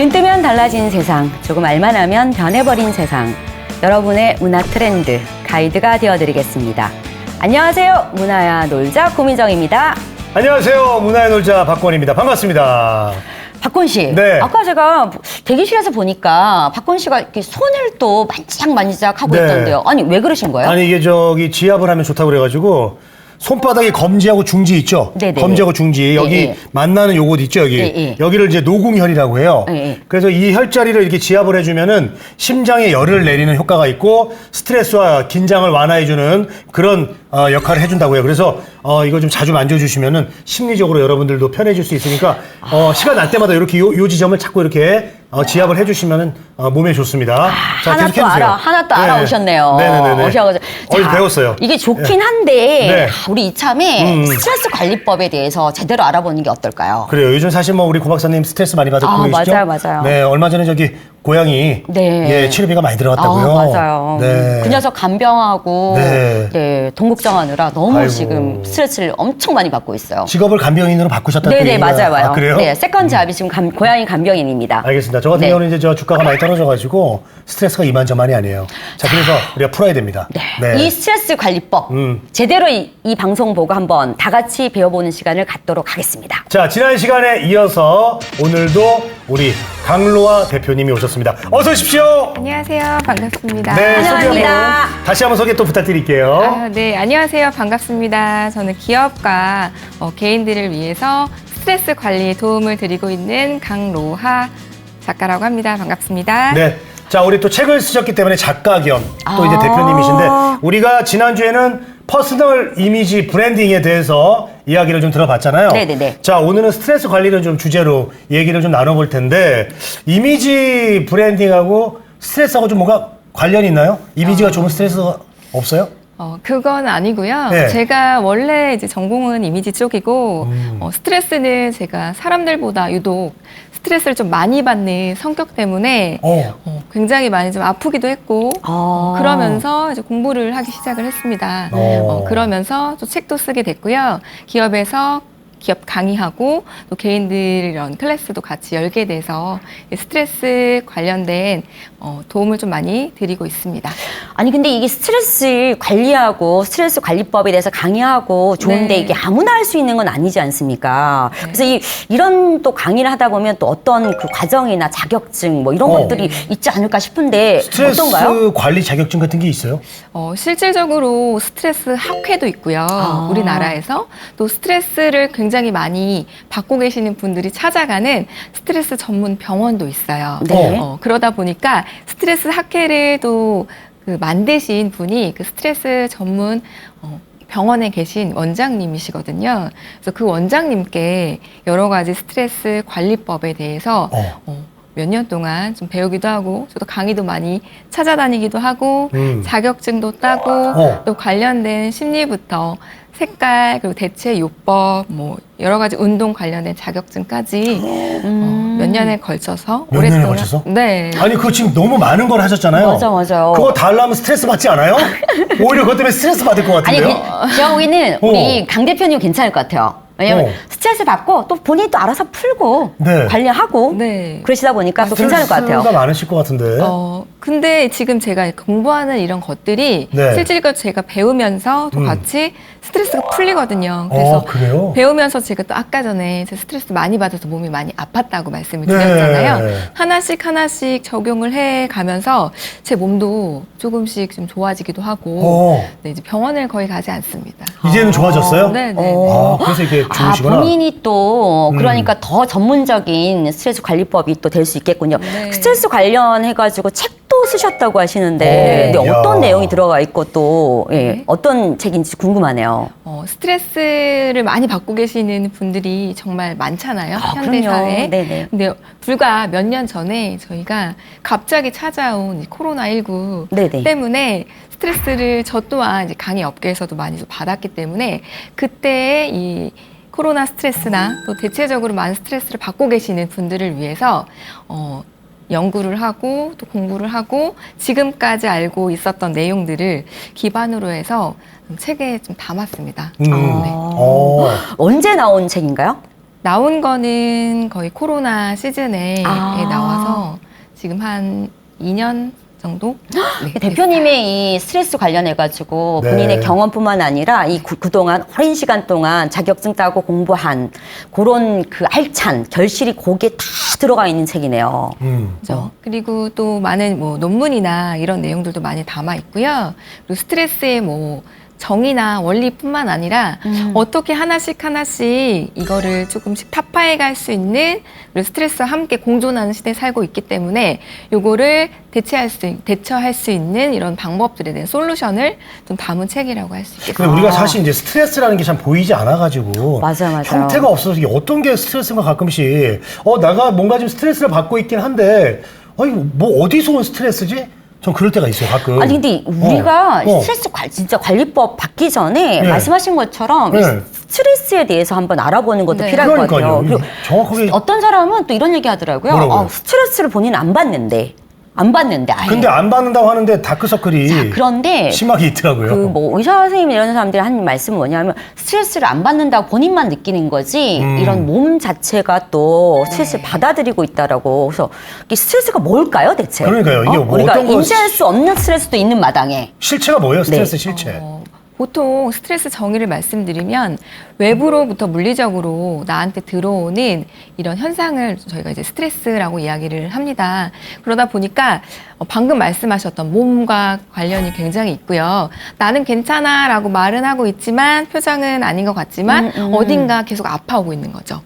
눈 뜨면 달라진 세상, 조금 알만 하면 변해버린 세상. 여러분의 문화 트렌드 가이드가 되어드리겠습니다. 안녕하세요. 문화야 놀자 고민정입니다. 안녕하세요. 문화의 놀자 박권입니다. 반갑습니다. 박권 씨, 네. 아까 제가 대기실에서 보니까 박권 씨가 이렇게 손을 또 만지작 하고 네. 있던데요. 아니 왜 그러신 거예요? 아니 이게 지압을 하면 좋다고 그래가지고 손바닥에 검지하고 중지 있죠? 네네. 검지하고 중지 여기 예, 예. 만나는 요곳 있죠? 여기 예. 여기를 이제 노궁혈이라고 해요. 예. 그래서 이 혈자리를 이렇게 지압을 해주면은 심장에 열을 내리는 효과가 있고 스트레스와 긴장을 완화해주는 그런 역할을 해준다고 해요. 그래서 이거 좀 자주 만져주시면은 심리적으로 여러분들도 편해질 수 있으니까 시간 날 때마다 이렇게 요 지점을 자꾸 이렇게 지압을 해주시면은 몸에 좋습니다. 자, 하나 계속 또 해주세요. 하나 또 네. 알아오셨네요. 네네네. 오셔가지고. 어디서 자, 배웠어요. 이게 좋긴 네. 한데 네. 우리 이참에 스트레스 관리법에 대해서 제대로 알아보는 게 어떨까요? 그래요. 요즘 사실 뭐 우리 고 박사님 스트레스 많이 받고 계시죠? 맞아요. 네, 얼마 전에 고양이 네. 치료비가 많이 들어갔다고요. 맞아요. 네. 그 녀석 간병하고 네. 동국정하느라 너무 아이고. 지금 스트레스를 엄청 많이 받고 있어요. 직업을 간병인으로 바꾸셨다고 네네, 얘기가- 맞아요. 아, 그래요? 네, 세컨즈 아비 지금 고양이 간병인입니다. 알겠습니다. 저 같은 네. 경우는 이제 주가가 많이 떨어져가지고 스트레스가 이만저만이 아니에요. 자, 그래서 우리가 풀어야 됩니다. 이 스트레스 관리법 제대로 이 방송 보고 한번 다 같이 배워보는 시간을 갖도록 하겠습니다. 자, 지난 시간에 이어서 오늘도 우리 강로아 대표님이 오셨습니다. 어서 오십시오. 안녕하세요. 반갑습니다. 네, 소개 환영합니다. 한번 다시 한번 소개 또 부탁드릴게요. 네, 안녕하세요. 반갑습니다. 저는 기업과 개인들을 위해서 스트레스 관리에 도움을 드리고 있는 강로하 작가라고 합니다. 반갑습니다. 네. 자, 우리 또 책을 쓰셨기 때문에 작가 겸 또 이제 대표님이신데 우리가 지난주에는 퍼스널 이미지 브랜딩에 대해서 이야기를 좀 들어봤잖아요. 네네네. 자, 오늘은 스트레스 관리를 좀 주제로 얘기를 좀 나눠볼 텐데 이미지 브랜딩하고 스트레스하고 좀 뭔가 관련이 있나요? 이미지가 좋은 스트레스가 없어요? 그건 아니고요. 네. 제가 원래 이제 전공은 이미지 쪽이고 스트레스는 제가 사람들보다 유독 스트레스를 좀 많이 받는 성격 때문에 굉장히 많이 좀 아프기도 했고 그러면서 이제 공부를 하기 시작을 했습니다. 그러면서 또 책도 쓰게 됐고요. 기업에서 기업 강의하고 또 개인들 이런 클래스도 같이 열게 돼서 스트레스 관련된 도움을 좀 많이 드리고 있습니다. 아니 근데 이게 스트레스 관리하고 스트레스 관리법에 대해서 강의하고 좋은데 네. 이게 아무나 할 수 있는 건 아니지 않습니까? 그래서 이런 또 강의를 하다 보면 또 어떤 그 과정이나 자격증 뭐 이런 것들이 있지 않을까 싶은데 스트레스 어떤가요? 관리 자격증 같은 게 있어요? 실질적으로 스트레스 학회도 있고요. 우리나라에서 또 스트레스를 굉장히 많이 받고 계시는 분들이 찾아가는 스트레스 전문 병원도 있어요. 네. 그러다 보니까 스트레스 학회를 또 그 만드신 분이 그 스트레스 전문 병원에 계신 원장님이시거든요. 그래서 그 원장님께 여러 가지 스트레스 관리법에 대해서 몇 년 동안 좀 배우기도 하고 저도 강의도 많이 찾아다니기도 하고 자격증도 따고 또 관련된 심리부터 색깔 그리고 대체 요법 뭐 여러 가지 운동 관련된 자격증까지 몇 년에 걸쳐서 몇 년에 걸쳐서? 네. 아니 그거 지금 너무 많은 걸 하셨잖아요. 맞아요. 그거 다 하려면 스트레스 받지 않아요? 오히려 그것 때문에 스트레스 받을 것 아니 같은데요? 제가 보기에는 우리 강 대표님 괜찮을 것 같아요. 왜냐면 스트레스 받고 또 본인이 또 알아서 풀고 네. 관리하고 네. 그러시다 보니까 또 괜찮을 것 같아요. 스트레스가 많으실 것 같은데. 근데 지금 제가 공부하는 이런 것들이 네. 실질적으로 제가 배우면서 또 같이 스트레스가 풀리거든요. 그래서 그래요? 배우면서 제가 또 아까 전에 제 스트레스 많이 받아서 몸이 많이 아팠다고 말씀을 네. 드렸잖아요. 하나씩 적용을 해 가면서 제 몸도 조금씩 좀 좋아지기도 하고 네, 이제 병원을 거의 가지 않습니다. 이제는 좋아졌어요? 네. 그래서 이게 좋으시구나. 본인이 또 그러니까 더 전문적인 스트레스 관리법이 또 될 수 있겠군요. 네. 스트레스 관련해가지고 책도 쓰셨다고 하시는데 네. 근데 어떤 이야. 내용이 들어가 있고 또 네. 어떤 책인지 궁금하네요. 스트레스를 많이 받고 계시는 분들이 정말 많잖아요. 그럼요. 현대사회에. 네네. 근데 불과 몇 년 전에 저희가 갑자기 찾아온 이 코로나19 네네. 때문에 스트레스를 저 또한 이제 강의 업계에서도 많이 좀 받았기 때문에 그때 이 코로나 스트레스나 또 대체적으로 많은 스트레스를 받고 계시는 분들을 위해서 연구를 하고 또 공부를 하고 지금까지 알고 있었던 내용들을 기반으로 해서 책에 좀 담았습니다. 언제 나온 책인가요? 나온 거는 거의 코로나 시즌에 나와서 지금 한 2년 정도? 네, 대표님의 이 스트레스 관련해가지고 네. 본인의 경험뿐만 아니라 이 그동안 오랜 시간 동안 자격증 따고 공부한 그런 그 알찬 결실이 거기에 다 들어가 있는 책이네요. 그렇죠. 그리고 또 많은 뭐 논문이나 이런 내용들도 많이 담아 있고요. 그리고 스트레스의 뭐 정의나 원리뿐만 아니라 어떻게 하나씩 이거를 조금씩 타파해 갈 수 있는, 그리고 스트레스와 함께 공존하는 시대에 살고 있기 때문에 요거를 대처할 수 있는 이런 방법들에 대한 솔루션을 좀 담은 책이라고 할 수 있겠습니다. 근데 우리가 사실 이제 스트레스라는 게 참 보이지 않아가지고 맞아요. 형태가 없어서 이게 어떤 게 스트레스인가 가끔씩 내가 뭔가 좀 스트레스를 받고 있긴 한데 이거 뭐 어디서 온 스트레스지? 전 그럴 때가 있어요, 가끔. 아니 근데 우리가 스트레스 진짜 관리법 받기 전에 네. 말씀하신 것처럼 이 네. 스트레스에 대해서 한번 알아보는 것도 네. 필요할 것 같아요. 그러니까요. 그리고 정확하게. 어떤 사람은 또 이런 얘기 하더라고요. 뭐라고요? 스트레스를 본인 안 받는데 아예. 근데 안 받는다고 하는데 다크서클이 자, 그런데 심하게 있더라고요. 그 뭐 의사 선생님 이런 사람들이 한 말씀은 뭐냐면 스트레스를 안 받는다고 본인만 느끼는 거지 이런 몸 자체가 또 스트레스를 받아들이고 있다라고. 그래서 이 스트레스가 뭘까요 대체? 그러니까요. 이게 뭐 우리가 어떤 거 인지할 수 없는 스트레스도 있는 마당에. 실체가 뭐예요? 스트레스 네. 실체. 보통 스트레스 정의를 말씀드리면 외부로부터 물리적으로 나한테 들어오는 이런 현상을 저희가 이제 스트레스라고 이야기를 합니다. 그러다 보니까 방금 말씀하셨던 몸과 관련이 굉장히 있고요. 나는 괜찮아라고 말은 하고 있지만 표정은 아닌 것 같지만 어딘가 계속 아파오고 있는 거죠.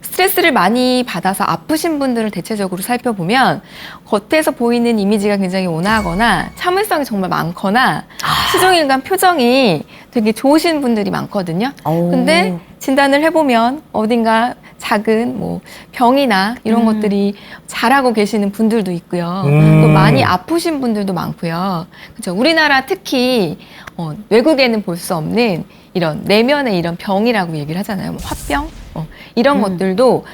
스트레스를 많이 받아서 아프신 분들을 대체적으로 살펴보면 겉에서 보이는 이미지가 굉장히 온화하거나 참을성이 정말 많거나 시종일관 표정이 되게 좋으신 분들이 많거든요. 근데 진단을 해보면 어딘가 작은 뭐 병이나 이런 것들이 잘하고 계시는 분들도 있고요. 또 많이 아프신 분들도 많고요. 그렇죠. 우리나라 특히 외국에는 볼 수 없는 이런 내면의 이런 병이라고 얘기를 하잖아요. 뭐 화병 이런 것들도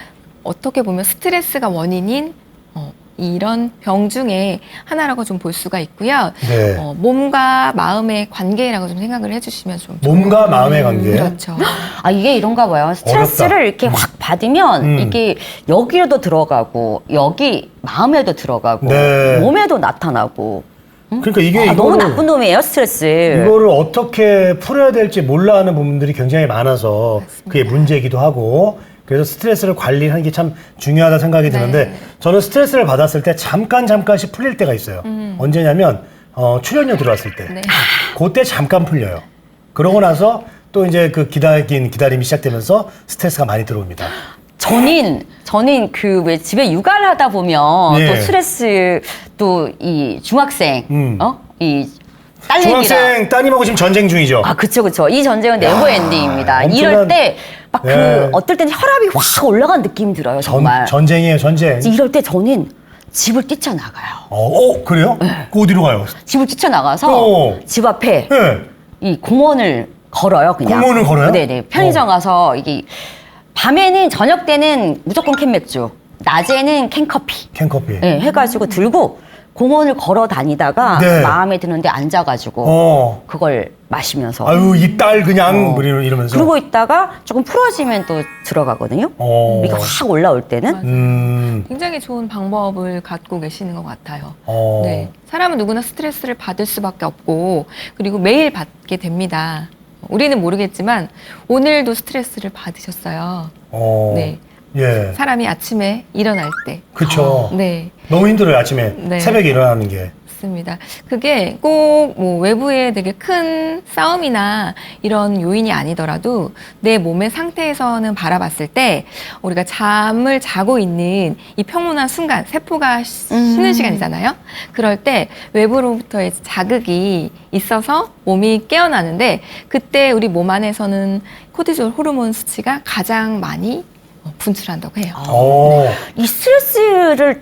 어떻게 보면 스트레스가 원인인 이런 병 중에 하나라고 좀 볼 수가 있고요. 네. 몸과 마음의 관계라고 좀 생각을 해주시면 좀 몸과 마음의 관계. 그렇죠. 이게 이런가 봐요. 스트레스를 어렵다. 이렇게 확 받으면 이게 여기로도 들어가고 여기 마음에도 들어가고 네. 몸에도 나타나고. 그러니까 이게 너무 나쁜 놈이에요 스트레스. 이거를 어떻게 풀어야 될지 몰라 하는 부분들이 굉장히 많아서 그게 문제이기도 하고, 그래서 스트레스를 관리하는 게 참 중요하다 생각이 드는데, 저는 스트레스를 받았을 때 잠깐씩 풀릴 때가 있어요. 언제냐면 출연료 들어왔을 때. 네. 그때 잠깐 풀려요. 그러고 나서 또 이제 그 기다림이 시작되면서 스트레스가 많이 들어옵니다. 저는 그 왜 집에 육아를 하다 보면 예. 또 스트레스 또 이 중학생 이 딸내미랑 중학생 따님하고 지금 전쟁 중이죠. 그쵸. 이 전쟁은 네버 엔딩입니다. 엄청난- 이럴 때 막 네. 어떨 때는 혈압이 확 올라간 느낌이 들어요, 정말. 전쟁이에요, 전쟁. 이럴 때 저는 집을 뛰쳐나가요. 그래요? 그 어디로 가요? 집을 뛰쳐나가서 집 앞에 네. 이 공원을 걸어요, 그냥. 공원을 걸어요? 네네. 편의점 가서 이게 밤에는 저녁 때는 무조건 캔맥주, 낮에는 캔커피. 캔커피. 네, 해가지고 들고 공원을 걸어 다니다가 네. 마음에 드는데 앉아가지고 그걸 마시면서. 아유, 이 딸 그냥 이러면서. 그러고 있다가 조금 풀어지면 또 들어가거든요. 이게 확 올라올 때는. 굉장히 좋은 방법을 갖고 계시는 것 같아요. 어. 네, 사람은 누구나 스트레스를 받을 수밖에 없고 그리고 매일 받게 됩니다. 우리는 모르겠지만 오늘도 스트레스를 받으셨어요. 네. 예. 사람이 아침에 일어날 때. 그쵸. 네. 너무 힘들어요, 아침에. 네. 새벽에 일어나는 게. 맞습니다. 그게 꼭 뭐 외부의 되게 큰 싸움이나 이런 요인이 아니더라도 내 몸의 상태에서는 바라봤을 때 우리가 잠을 자고 있는 이 평온한 순간, 세포가 쉬는 시간이잖아요. 그럴 때 외부로부터의 자극이 있어서 몸이 깨어나는데 그때 우리 몸 안에서는 코티졸 호르몬 수치가 가장 많이 분출한다고 해요. 이 스트레스를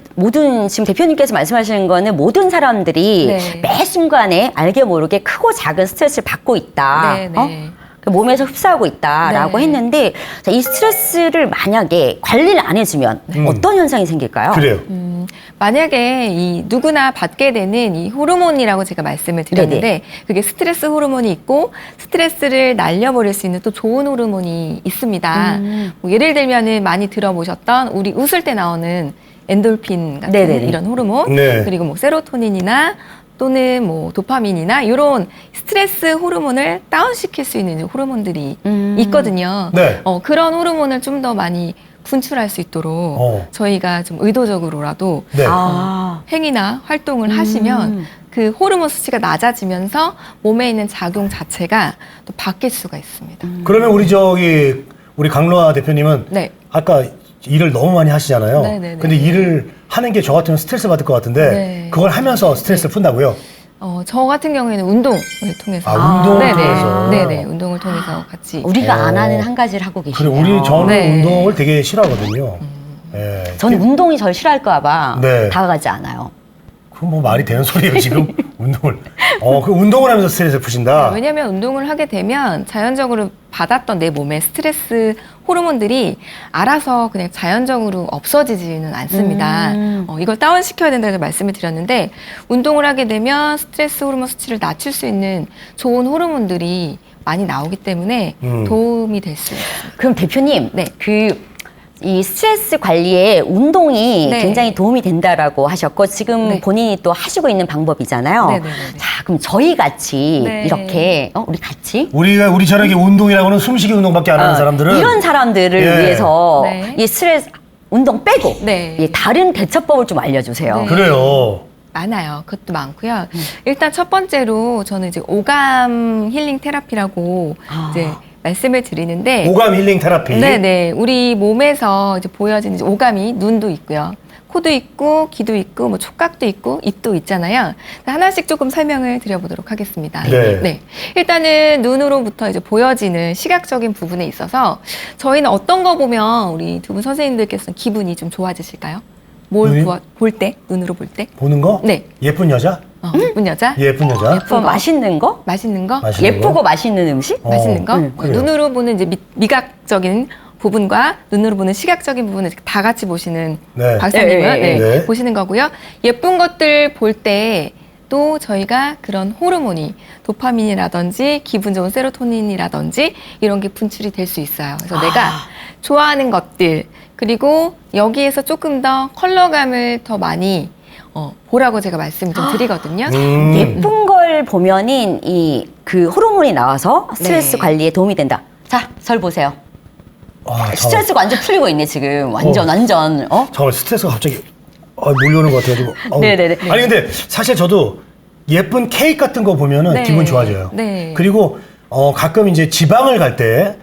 지금 대표님께서 말씀하시는 거는 모든 사람들이 네. 매 순간에 알게 모르게 크고 작은 스트레스를 받고 있다. 네, 네. 몸에서 흡수하고 있다라고 네. 했는데 자, 이 스트레스를 만약에 관리를 안 해주면 어떤 현상이 생길까요? 그래요. 만약에 이 누구나 받게 되는 이 호르몬이라고 제가 말씀을 드렸는데 네네. 그게 스트레스 호르몬이 있고 스트레스를 날려버릴 수 있는 또 좋은 호르몬이 있습니다. 뭐 예를 들면은 많이 들어보셨던 우리 웃을 때 나오는 엔돌핀 같은 네네네. 이런 호르몬 네. 그리고 뭐 세로토닌이나 또는 뭐 도파민이나 이런 스트레스 호르몬을 다운시킬 수 있는 호르몬들이 있거든요. 네. 그런 호르몬을 좀 더 많이 분출할 수 있도록 저희가 좀 의도적으로라도 네. 아, 행위나 활동을 하시면 그 호르몬 수치가 낮아지면서 몸에 있는 작용 자체가 또 바뀔 수가 있습니다. 그러면 우리 강로아 대표님은 네. 아까 일을 너무 많이 하시잖아요. 네네네. 근데 일을 하는 게 저 같으면 스트레스 받을 것 같은데 네. 그걸 하면서 스트레스를 푼다고요? 저 같은 경우에는 운동을 통해서. 운동을 네네. 통해서. 네네. 운동을 통해서 같이. 우리가 안 하는 한 가지를 하고 그래, 계시네요. 저는 네. 운동을 되게 싫어하거든요. 예. 저는 운동이 절 싫어할까 봐 네. 다가가지 않아요. 그건 뭐 말이 되는 소리예요, 지금? 운동을. 그 운동을 하면서 스트레스를 푸신다? 왜냐하면 운동을 하게 되면 자연적으로 받았던 내 몸의 스트레스 호르몬들이 알아서 그냥 자연적으로 없어지지는 않습니다. 이걸 다운시켜야 된다고 말씀을 드렸는데 운동을 하게 되면 스트레스 호르몬 수치를 낮출 수 있는 좋은 호르몬들이 많이 나오기 때문에 도움이 될 수 있습니다. 그럼 대표님, 네. 이 스트레스 관리에 운동이 네. 굉장히 도움이 된다라고 하셨고 지금 네. 본인이 또 하시고 있는 방법이잖아요. 네네네네. 자, 그럼 저희 같이 네. 이렇게 우리 같이 우리처럼 이렇게 운동이라고는 숨쉬기 운동밖에 안 하는 사람들은 이런 사람들을 예. 위해서 네. 이 스트레스 운동 빼고 네. 이 다른 대처법을 좀 알려주세요. 네. 그래요. 많아요. 그것도 많고요. 일단 첫 번째로 저는 이제 오감 힐링 테라피라고 이제 말씀을 드리는데 오감 힐링 테라피. 네네. 우리 몸에서 이제 보여지는 이제 오감이 눈도 있고요. 코도 있고, 귀도 있고, 뭐 촉각도 있고, 입도 있잖아요. 하나씩 조금 설명을 드려보도록 하겠습니다. 네. 일단은 눈으로부터 이제 보여지는 시각적인 부분에 있어서 저희는 어떤 거 보면 우리 두 분 선생님들께서는 기분이 좀 좋아지실까요? 눈이? 볼 때? 눈으로 볼 때? 보는 거? 네. 예쁜 여자? 예쁜 여자? 예쁜 여자? 예쁜 맛있는 거? 맛있는 거? 맛있는 예쁘고 거? 맛있는 음식? 맛있는 거? 그래요. 눈으로 보는 이제 미각적인 부분과 눈으로 보는 시각적인 부분을 다 같이 보시는 네. 박사님은 네. 네. 보시는 거고요. 예쁜 것들 볼 때 또 저희가 그런 호르몬이 도파민이라든지 기분 좋은 세로토닌이라든지 이런 게 분출이 될 수 있어요. 그래서 내가 좋아하는 것들 그리고 여기에서 조금 더 컬러감을 더 많이 보라고 제가 말씀을 좀 드리거든요. 예쁜 걸 보면은 그 호르몬이 나와서 스트레스 네. 관리에 도움이 된다. 자, 절 보세요. 스트레스가 완전 풀리고 있네 지금. 완전. 정말 스트레스가 갑자기 몰려오는 것 같아가지고. 네네네. 아니 근데 사실 저도 예쁜 케이크 같은 거 보면은 네. 기분 좋아져요. 네. 그리고 가끔 이제 지방을 갈 때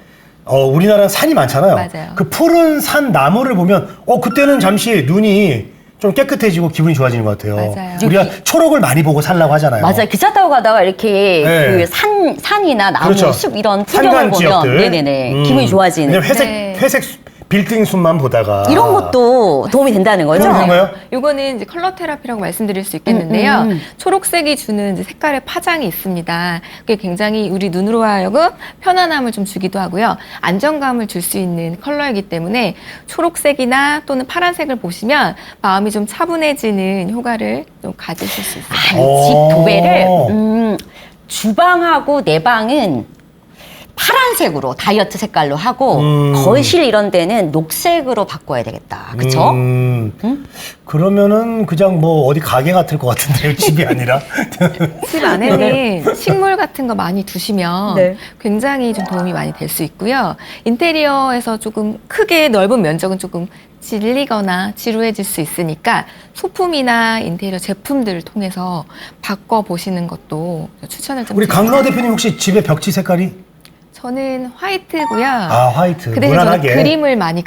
우리나라는 산이 많잖아요. 맞아요. 그 푸른 산 나무를 보면 그때는 잠시 눈이 좀 깨끗해지고 기분이 좋아지는 것 같아요. 맞아요. 우리가 초록을 많이 보고 살라고 하잖아요. 맞아요. 기차 타고 가다가 이렇게 네. 그 산이나 나무, 그렇죠. 숲 이런 풍경을 산간 보면 지역들. 네네네 기분이 좋아지는 왜냐면 네. 회색 빌딩 숲만 보다가 이런 것도 도움이 된다는 거죠. 도움이 되는 거예요? 요거는 이제 컬러 테라피라고 말씀드릴 수 있겠는데요. 초록색이 주는 이제 색깔의 파장이 있습니다. 그게 굉장히 우리 눈으로 하여금 편안함을 좀 주기도 하고요. 안정감을 줄 수 있는 컬러이기 때문에 초록색이나 또는 파란색을 보시면 마음이 좀 차분해지는 효과를 좀 가지실 수 있어요. 집 도배를 주방하고 내 방은 파란색으로 다이어트 색깔로 하고 거실 이런 데는 녹색으로 바꿔야 되겠다. 그쵸? 그러면은 그냥 뭐 어디 가게 같을 것 같은데요. 집이 아니라. 집 안에는 식물 같은 거 많이 두시면 네. 굉장히 좀 도움이 많이 될 수 있고요. 인테리어에서 조금 크게 넓은 면적은 조금 질리거나 지루해질 수 있으니까 소품이나 인테리어 제품들을 통해서 바꿔보시는 것도 추천을 좀 우리 드립니다. 강로아 대표님 혹시 집에 벽지 색깔이? 저는 화이트고요. 화이트. 그 대신 저는 무난하게. 그림을 많이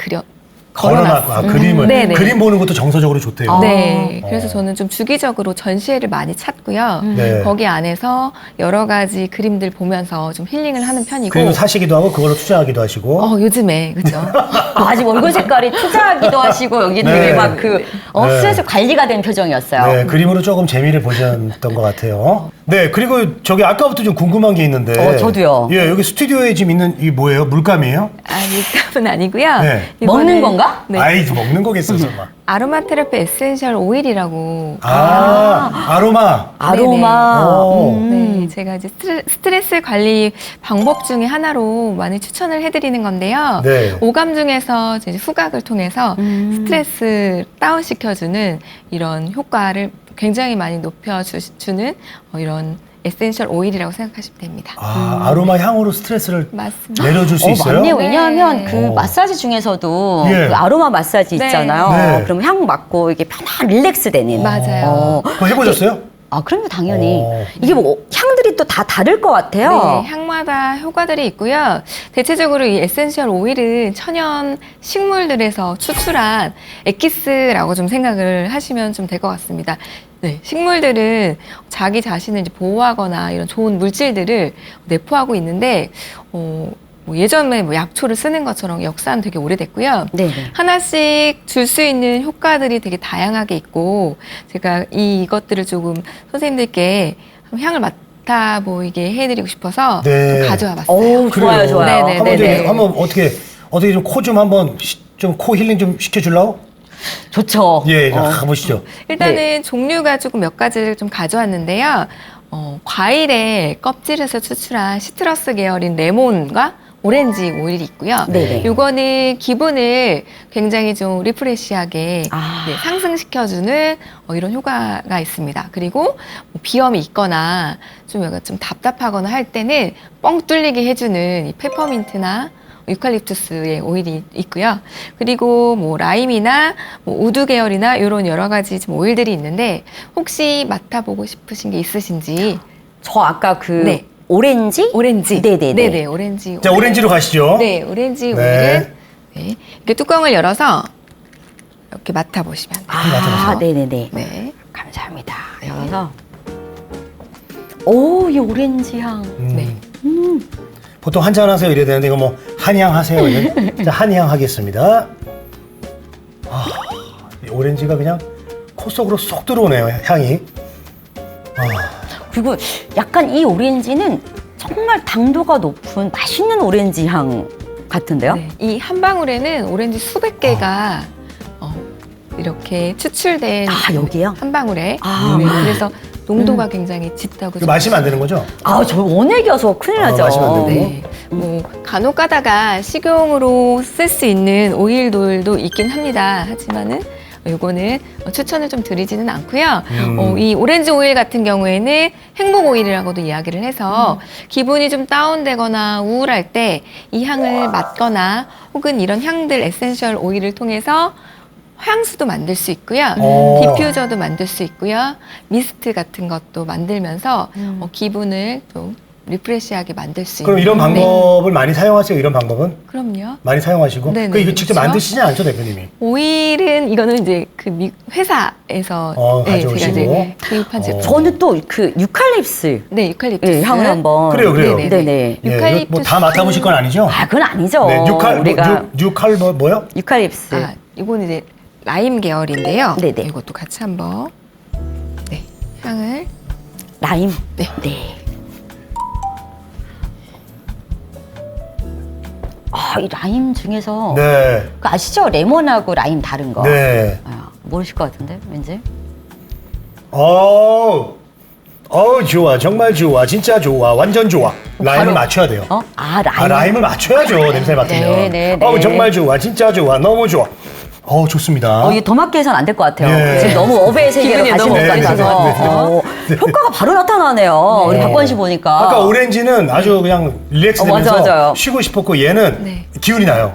걸어놨고 그림을 네네. 그림 보는 것도 정서적으로 좋대요. 네, 그래서 저는 좀 주기적으로 전시회를 많이 찾고요. 네. 거기 안에서 여러 가지 그림들 보면서 좀 힐링을 하는 편이고. 그림을 사시기도 하고 그걸로 투자하기도 하시고. 요즘에 그죠. 아직 얼굴 색깔이 투자하기도 하시고 여기 네. 되게 막 그 네. 스트레스 관리가 된 표정이었어요. 네, 그림으로 조금 재미를 보셨던 것 같아요. 네, 그리고 저기 아까부터 좀 궁금한 게 있는데. 저도요. 예, 여기 스튜디오에 지금 있는 이 뭐예요? 물감이에요? 물감은 아니고요. 네. 먹는 건가? 네. 아이, 먹는 거겠어, 설마. 아로마 테라피 에센셜 오일이라고. 아로마. 아로마. 오. 네, 제가 이제 스트레스 관리 방법 중에 하나로 많이 추천을 해드리는 건데요. 네. 오감 중에서 이제 후각을 통해서 스트레스 다운시켜주는 이런 효과를 굉장히 많이 높여주는 이런 에센셜 오일이라고 생각하시면 됩니다. 아로마 향으로 스트레스를 맞습니다. 내려줄 수 있어요? 맞네요. 네. 왜냐하면 그 오. 마사지 중에서도 예. 그 아로마 마사지 네. 있잖아요. 네. 그럼 향 맡고 이게 편안 릴렉스 되는. 맞아요. 그거 해보셨어요? 그럼요, 당연히. 오. 이게 뭐 향들이 또 다 다를 것 같아요. 네, 향마다 효과들이 있고요. 대체적으로 이 에센셜 오일은 천연 식물들에서 추출한 엑기스라고 좀 생각을 하시면 좀 될 것 같습니다. 네, 식물들은 자기 자신을 이제 보호하거나 이런 좋은 물질들을 내포하고 있는데, 뭐 예전에 뭐 약초를 쓰는 것처럼 역사는 되게 오래됐고요. 네. 하나씩 줄 수 있는 효과들이 되게 다양하게 있고, 제가 이것들을 조금 선생님들께 향을 맡아 보이게 해드리고 싶어서 네. 좀 가져와 봤어요. 오, 좋아요, 좋아요. 네네. 한번, 네네. 한번 어떻게 좀 코 좀 한번 좀 코 힐링 좀 시켜줄라고? 좋죠. 예, 가보시죠. 일단은 종류가 조금 몇 가지를 좀 가져왔는데요. 과일의 껍질에서 추출한 시트러스 계열인 레몬과 오렌지 오일이 있고요. 네네. 요거는 기분을 굉장히 좀 리프레시하게 네, 상승시켜주는 이런 효과가 있습니다. 그리고 뭐 비염이 있거나 좀 약간 좀 답답하거나 할 때는 뻥 뚫리게 해주는 이 페퍼민트나 유칼립투스의 오일이 있고요. 그리고 뭐 라임이나 뭐 우드 계열이나 이런 여러 가지 좀 오일들이 있는데 혹시 맡아보고 싶으신 게 있으신지? 저 아까 그 네. 오렌지? 오렌지. 네네네. 네네, 오렌지. 자, 오렌지로 가시죠. 네, 오렌지 네. 오일은 네, 이렇게 뚜껑을 열어서 이렇게 맡아보시면 돼요. 아, 네네네. 네. 감사합니다. 여기서. 오, 이 오렌지 향. 네. 보통 한잔 하세요 이래야 되는데 이거 뭐 한향 하세요. 이래. 자, 한향 하겠습니다. 이 오렌지가 그냥 코 속으로 쏙 들어오네요, 향이. 그리고 약간 이 오렌지는 정말 당도가 높은 맛있는 오렌지 향 같은데요? 네. 이 한 방울에는 오렌지 수백 개가 이렇게 추출된 여기요? 한 방울에 아. 네, 그래서 농도가 굉장히 짙다고 이거 마시면 안 되는 거죠? 저 원액이어서 큰일 나죠. 마시면 안 되고. 네. 뭐 간혹 가다가 식용으로 쓸 수 있는 오일들도 있긴 합니다. 하지만은 요거는 추천을 좀 드리지는 않고요. 이 오렌지 오일 같은 경우에는 행복 오일이라고도 이야기를 해서 기분이 좀 다운되거나 우울할 때 이 향을 맡거나 혹은 이런 향들 에센셜 오일을 통해서 향수도 만들 수 있고요. 디퓨저도 만들 수 있고요. 미스트 같은 것도 만들면서 기분을 좀 리프레시하게 만들 수 그럼 있는. 이런 방법을 많이 사용하세요? 이런 방법은? 그럼요. 많이 사용하시고? 네네, 그 이거 직접 그렇죠. 만드시지 않죠, 대표님이? 오일은 이거는 이제 그 회사에서 가져오시고. 제가 이제 구입한 제품. 저는 또 그 유칼립스 네, 유칼립투스. 향을 한번. 그래요. 네네네. 네네. 예, 유칼립투스. 뭐 다 맡아보실 건 아니죠? 그건 아니죠. 네, 우리가 뉴칼 뭐요? 유칼립스. 이건 이제 라임 계열인데요. 네네. 이것도 같이 한번 향을. 라임. 네. 네. 이 라임 중에서 네. 그 아시죠? 레몬하고 라임 다른 거. 네. 모르실 것 같은데 왠지. 좋아. 정말 좋아. 진짜 좋아. 완전 좋아. 라임을 바로- 맞춰야 돼요. 라임. 라임을 맞춰야죠. 냄새 맡으면. 네. 정말 좋아. 진짜 좋아. 너무 좋아. 좋습니다. 이게 더 맞게 해서는 안 될 것 같아요. 예. 지금 너무 어배의 세계로 기분이 가시는 너무 것 네, 같아서 네. 효과가 바로 나타나네요. 우리 박권 씨 보니까. 아까 오렌지는 아주 그냥 릴렉스 되면서 맞아요. 쉬고 싶었고 얘는 네. 기운이 나요.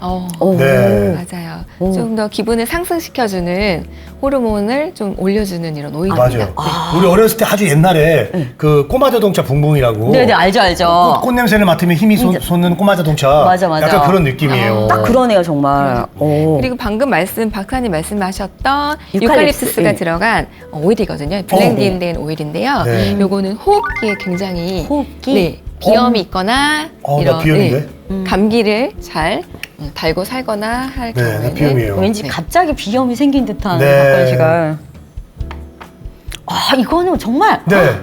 네. 맞아요. 좀 더 기분을 상승시켜주는 호르몬을 좀 올려주는 이런 오일입니다. 맞아요. 우리 어렸을 때 아주 옛날에 그 꼬마 자동차 붕붕이라고 네네, 알죠. 꽃 냄새를 맡으면 힘이 솟는 꼬마 자동차. 맞아. 약간 그런 느낌이에요. 딱 그러네요, 정말. 그리고 방금 박사님 말씀하셨던 유칼립스, 유칼립투스가 예. 들어간 오일이거든요. 블렌딩된 오일인데요. 네. 요거는 호흡기에 굉장히 호흡기? 네, 비염이 있거나 나 비염인데? 감기를 잘 달고 살거나 할 네, 나 경우에는 비염이에요. 왠지 네. 갑자기 비염이 생긴 듯한 네. 박권 씨가. 이거는 정말 네.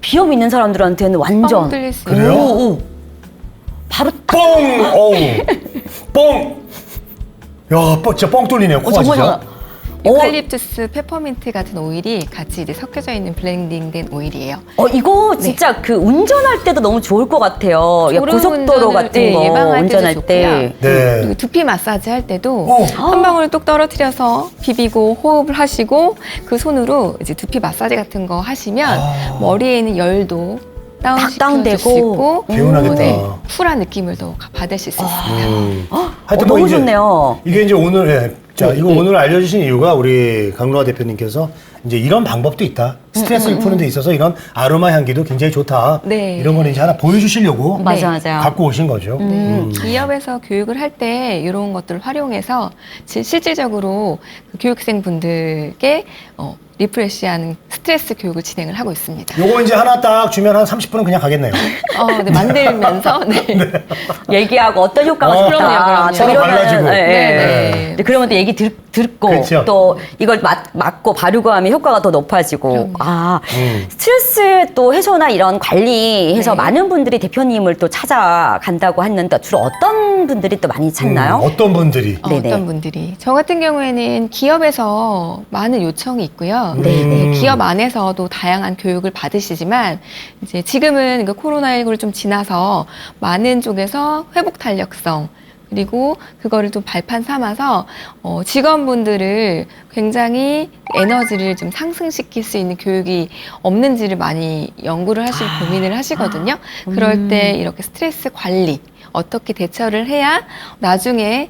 비염 있는 사람들한테는 완전 뻥 뚫릴 수 그래요? 오. 바로 딱 뻥! 어우. 뻥! 야, 진짜 뻥 뚫리네요. 코가 정말 진짜. 유칼립투스, 페퍼민트 같은 오일이 같이 이제 섞여져 있는 블렌딩된 오일이에요. 이거 진짜 그 운전할 때도 너무 좋을 것 같아요. 야, 졸음 고속도로 운전을, 같은 거 예방할 때도 운전할 때. 좋고요. 네. 그리고 두피 마사지 할 때도 어. 한 방울 뚝 떨어뜨려서 비비고 호흡을 하시고 그 손으로 이제 두피 마사지 같은 거 하시면 머리에 있는 열도 다운시켜줄 다운되고. 수 있고 개운하겠다. 쿨한 느낌을 더 받으실 수 있습니다. 하여튼 너무 이제 좋네요. 이게 이제 오늘, 자, 이거 오늘 알려주신 이유가 우리 강로아 대표님께서 이제 이런 방법도 있다. 스트레스를 푸는 데 있어서 이런 아로마 향기도 굉장히 좋다. 네. 이런 거는 이제 하나 보여주시려고 맞아요. 갖고 오신 거죠. 기업에서 교육을 할 때 이런 것들을 활용해서 실질적으로 그 교육생 분들께 리프레시하는 스트레스 교육을 진행을 하고 있습니다. 요거 이제 하나 딱 주면 한 30분은 그냥 가겠네요. 네, 만들면서 얘기하고 어떤 효과가 어, 좋다. 그럼요. 서로 이러면은, 발라주고. 네. 근데 그러면 또 얘기 듣고 그렇죠. 또 이걸 맞고 바르고 하면 효과가 더 높아지고. 스트레스 또 해소나 이런 관리해서 네. 많은 분들이 대표님을 또 찾아간다고 했는데 주로 어떤 분들이 또 많이 찾나요? 어떤 분들이? 네네. 어떤 분들이 저 같은 경우에는 기업에서 많은 요청이 있고요. 네네. 기업 안에서도 다양한 교육을 받으시지만 이제 지금은 그 코로나19를 좀 지나서 많은 쪽에서 회복 탄력성 그리고 그거를 좀 발판 삼아서 직원분들을 굉장히 에너지를 좀 상승시킬 수 있는 교육이 없는지를 많이 연구를 하시고 고민을 하시거든요. 그럴 때 이렇게 스트레스 관리 어떻게 대처를 해야 나중에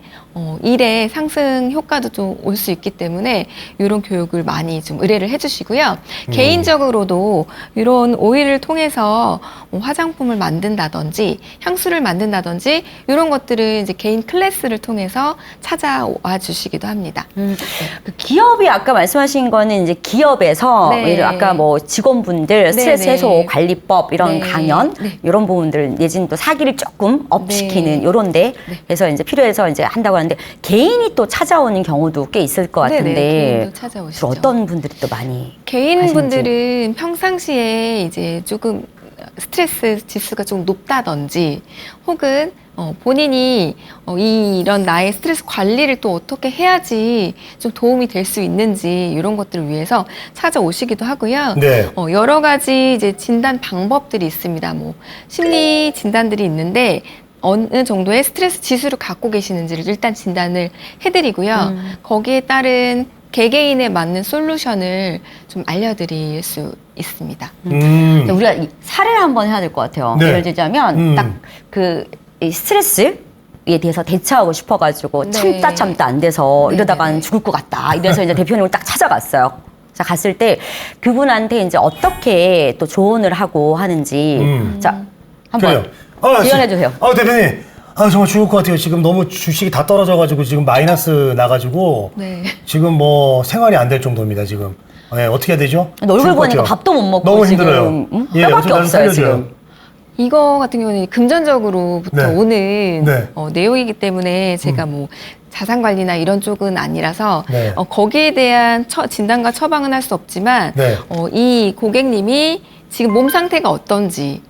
일의 상승 효과도 좀 올 수 있기 때문에 이런 교육을 많이 좀 의뢰를 해주시고요. 개인적으로도 이런 오일을 통해서 화장품을 만든다든지 향수를 만든다든지 이런 것들은 이제 개인 클래스를 통해서 찾아와 주시기도 합니다. 그 기업이 아까 말씀하신 거는 이제 기업에서 네. 예를 아까 뭐 직원분들 스트레스 네, 해소 네. 관리법 이런 네. 강연 네. 이런 부분들 내지는 또 사기를 조금 업시키는 네. 요런데 네. 해서 이제 필요해서 이제 한다고 하는데 개인이 또 찾아오는 경우도 꽤 있을 것 네네, 같은데 개인도 주로 찾아오시죠. 어떤 분들이 또 많이 개인분들은 평상시에 이제 조금 스트레스 지수가 좀 높다든지 혹은 본인이 이런 나의 스트레스 관리를 또 어떻게 해야지 좀 도움이 될 수 있는지 이런 것들을 위해서 찾아오시기도 하고요. 네. 여러 가지 이제 진단 방법들이 있습니다. 뭐 심리 진단들이 있는데 어느 정도의 스트레스 지수를 갖고 계시는지를 일단 진단을 해드리고요. 거기에 따른 개개인에 맞는 솔루션을 좀 알려드릴 수 있습니다. 우리가 이 사례를 한번 해야 될 것 같아요. 네. 예를 들자면 딱 그 스트레스에 대해서 대처하고 싶어가지고 네. 참다 안 돼서 네, 이러다가는 네, 네. 죽을 것 같다. 이래서 이제 대표님을 딱 찾아갔어요. 자, 갔을 때 그분한테 이제 어떻게 또 조언을 하고 하는지 자, 한번 지원해 주세요. 대표님. 정말 죽을 것 같아요. 지금 너무 주식이 다 떨어져가지고 지금 마이너스 나가지고 네. 지금 뭐 생활이 안 될 정도입니다. 지금. 네, 어떻게 해야 되죠? 얼굴 죽을 것 보니까 같아요. 밥도 못 먹고 너무 지금 힘들어요. 예, 뼈밖에 어떻게 없어요 살려줘요. 지금. 이거 같은 경우는 금전적으로부터 네. 오는 네. 내용이기 때문에 제가 뭐 자산 관리나 이런 쪽은 아니라서 네. 거기에 대한 진단과 처방은 할 수 없지만 네. 이 고객님이 지금 몸 상태가 어떤지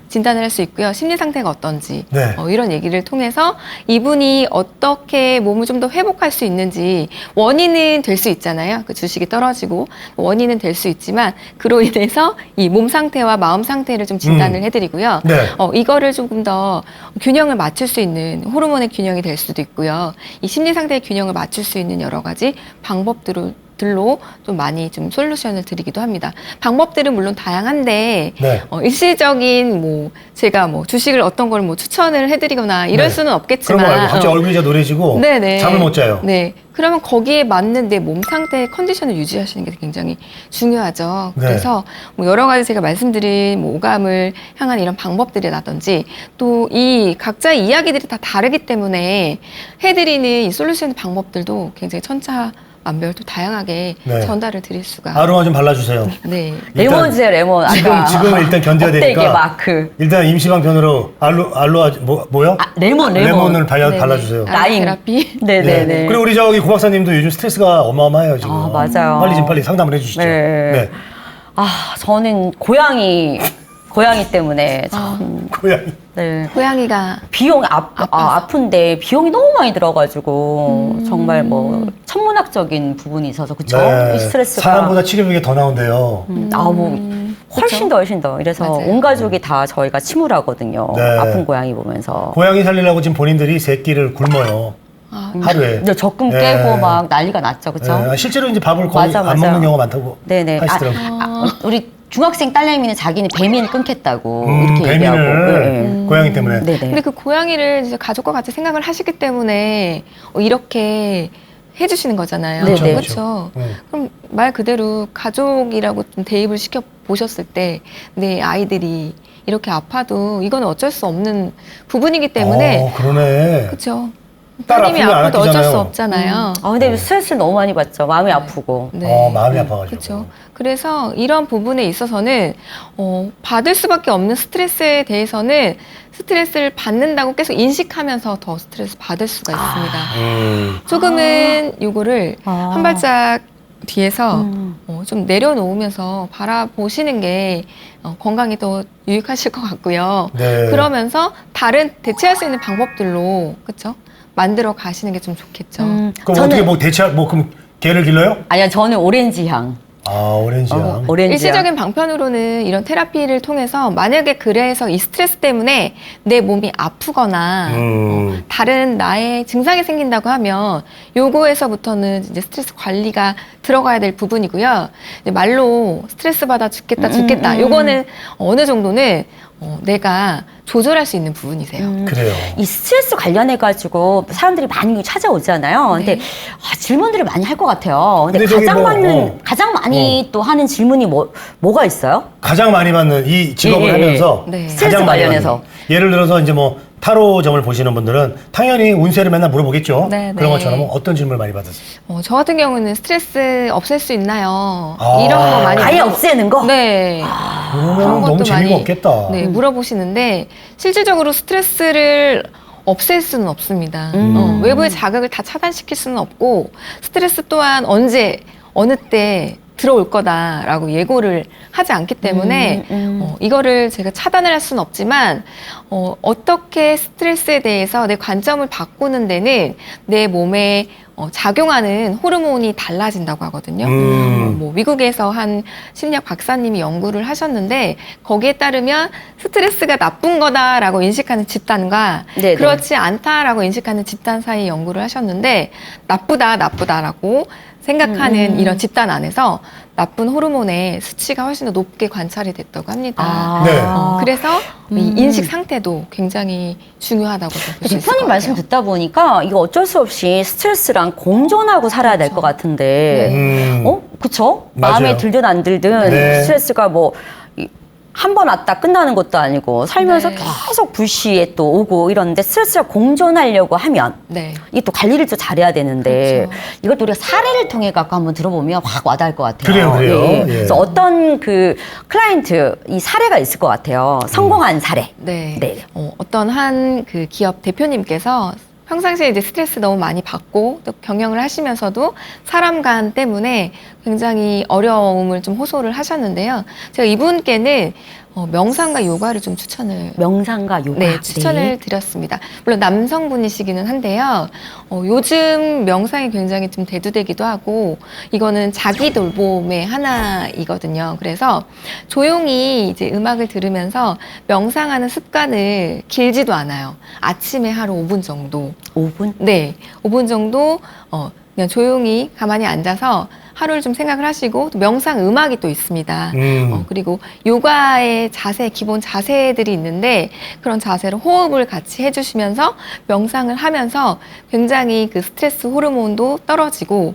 진단을 할 수 있고요. 심리 상태가 어떤지 네. 이런 얘기를 통해서 이분이 어떻게 몸을 좀 더 회복할 수 있는지 원인은 될 수 있잖아요. 그 주식이 떨어지고 원인은 될 수 있지만 그로 인해서 이 몸 상태와 마음 상태를 좀 진단을 해드리고요. 네. 이거를 조금 더 균형을 맞출 수 있는 호르몬의 균형이 될 수도 있고요. 이 심리 상태의 균형을 맞출 수 있는 여러 가지 방법들로 좀 많이 좀 솔루션을 드리기도 합니다. 방법들은 물론 다양한데 네. 일시적인 뭐 제가 뭐 주식을 어떤 걸 뭐 추천을 해드리거나 이럴 네. 수는 그런 없겠지만 거 말고 갑자기 얼굴이 노래지고 네네. 잠을 못 자요. 네. 그러면 거기에 맞는 내 몸 상태의 컨디션을 유지하시는 게 굉장히 중요하죠. 네. 그래서 뭐 여러 가지 제가 말씀드린 뭐 오감을 향한 이런 방법들이라든지 또 이 각자의 이야기들이 다 다르기 때문에 해드리는 이 솔루션 방법들도 굉장히 천차만별 또 다양하게 네. 전달을 드릴 수가. 아로마 좀 발라주세요. 네. 레몬 주세요 레몬. 지금은 일단 견뎌야 껍데기 되니까. 마크. 일단 임시방편으로 알로아 뭐요? 레몬. 레몬을 네네. 발라주세요. 라임. 테라피. 네네네. 그리고 우리 고 박사님도 요즘 스트레스가 어마어마해요 지금. 맞아요. 빨리 상담을 해주시죠. 네. 저는 고양이 때문에 참. 고양이. 네. 고양이가 비용이 아픈데 비용이 너무 많이 들어가지고 정말 뭐 천문학적인 부분이 있어서 그쵸? 이 스트레스가 사람보다 치료비가 더 나온대요. 뭐 훨씬 더 이래서 맞아요. 온 가족이 다 저희가 침울하거든요. 네. 아픈 고양이 보면서. 고양이 살리려고 지금 본인들이 새끼를 굶어요. 하루에. 이제 적금 네. 깨고 막 난리가 났죠, 그쵸? 네, 실제로 이제 밥을 거의 맞아, 안 맞아. 먹는 경우가 많다고 네네. 하시더라고요. 우리 중학생 딸내미는 자기는 배민 끊겠다고 이렇게 얘기하고. 배민을 고양이 때문에. 네네. 근데 그 고양이를 이제 가족과 같이 생각을 하시기 때문에 이렇게 해주시는 거잖아요. 네네. 그렇죠. 네. 그럼 말 그대로 가족이라고 좀 대입을 시켜 보셨을 때 내 아이들이 이렇게 아파도 이건 어쩔 수 없는 부분이기 때문에 그러네. 그렇죠. 딸 따님이 아프면 안 아파도 어쩔 수 아끼잖아요. 없잖아요. 근데 스트레스를 너무 많이 받죠. 마음이 아프고. 마음이 아파가지고. 그렇죠. 그래서 이런 부분에 있어서는 받을 수밖에 없는 스트레스에 대해서는 스트레스를 받는다고 계속 인식하면서 더 스트레스 받을 수가 있습니다. 조금은 요거를 한 발짝 뒤에서 좀 내려놓으면서 바라보시는 게 건강에 더 유익하실 것 같고요. 네. 그러면서 다른 대체할 수 있는 방법들로 그렇죠? 만들어 가시는 게 좀 좋겠죠. 그럼 어떻게 뭐 대체할 그럼 개를 길러요? 아니요, 저는 오렌지 향. 오렌지향. 오렌지 향. 일시적인 방편으로는 이런 테라피를 통해서 만약에 그래서 이 스트레스 때문에 내 몸이 아프거나 다른 나의 증상이 생긴다고 하면 요거에서부터는 이제 스트레스 관리가 들어가야 될 부분이고요. 이제 말로 스트레스 받아 죽겠다. 요거는 어느 정도는 내가 조절할 수 있는 부분이세요. 그래요. 이 스트레스 관련해가지고 사람들이 많이 찾아오잖아요. 근데 질문들을 많이 할 것 같아요. 근데 근데 저기 가장 많이 또 하는 질문이 뭐가 있어요? 가장 많이 받는 이 직업을 예, 예, 하면서 네. 스트레스 가장 많이 관련해서. 받는. 예를 들어서 이제 뭐 타로점을 보시는 분들은 당연히 운세를 맨날 물어보겠죠. 네, 그런 네. 것처럼 어떤 질문을 많이 받으세요? 저 같은 경우는 스트레스 없앨 수 있나요? 아. 이런 거 많이 아예 없애는 거? 네. 그러면 그런 너무 것도 재미가 많이, 없겠다. 네, 물어보시는데 실질적으로 스트레스를 없앨 수는 없습니다. 외부의 자극을 다 차단시킬 수는 없고 스트레스 또한 언제 어느 때 들어올 거다라고 예고를 하지 않기 때문에 이거를 제가 차단을 할 수는 없지만 어떻게 스트레스에 대해서 내 관점을 바꾸는 데는 내 몸에 작용하는 호르몬이 달라진다고 하거든요. 뭐 미국에서 한 심리학 박사님이 연구를 하셨는데 거기에 따르면 스트레스가 나쁜 거다라고 인식하는 집단과 네네. 그렇지 않다라고 인식하는 집단 사이 연구를 하셨는데 나쁘다라고 생각하는 이런 집단 안에서 나쁜 호르몬의 수치가 훨씬 더 높게 관찰이 됐다고 합니다. 네. 그래서 이 인식 상태도 굉장히 중요하다고 볼수 있을 것 대표님 같아요. 말씀 듣다 보니까 이거 어쩔 수 없이 스트레스랑 공존하고 살아야 될 것 같은데, 그쵸? 맞아요. 마음에 들든 안 들든 네. 스트레스가 뭐 한 번 왔다 끝나는 것도 아니고 살면서 네. 계속 불시에 또 오고 이러는데 스트레스랑 공존하려고 하면 네. 이게 또 관리를 또 잘해야 되는데 그렇죠. 이것도 우리가 사례를 통해 갖고 한번 들어보면 확 와닿을 것 같아요. 그래요. 예. 그래서 어떤 그 클라이언트 이 사례가 있을 것 같아요. 성공한 사례. 네. 네. 어떤 한 그 기업 대표님께서 평상시에 이제 스트레스 너무 많이 받고 또 경영을 하시면서도 사람 간 때문에 굉장히 어려움을 좀 호소를 하셨는데요. 제가 이분께는 명상과 요가를 좀 명상과 요가. 네, 추천을 드렸습니다. 물론 남성분이시기는 한데요. 요즘 명상이 굉장히 좀 대두되기도 하고, 이거는 자기 돌봄의 하나이거든요. 그래서 조용히 이제 음악을 들으면서 명상하는 습관을 길지도 않아요. 아침에 하루 5분 정도. 5분? 네, 5분 정도, 그냥 조용히 가만히 앉아서 하루를 좀 생각을 하시고 또 명상 음악이 또 있습니다. 그리고 요가의 자세, 기본 자세들이 있는데 그런 자세로 호흡을 같이 해주시면서 명상을 하면서 굉장히 그 스트레스 호르몬도 떨어지고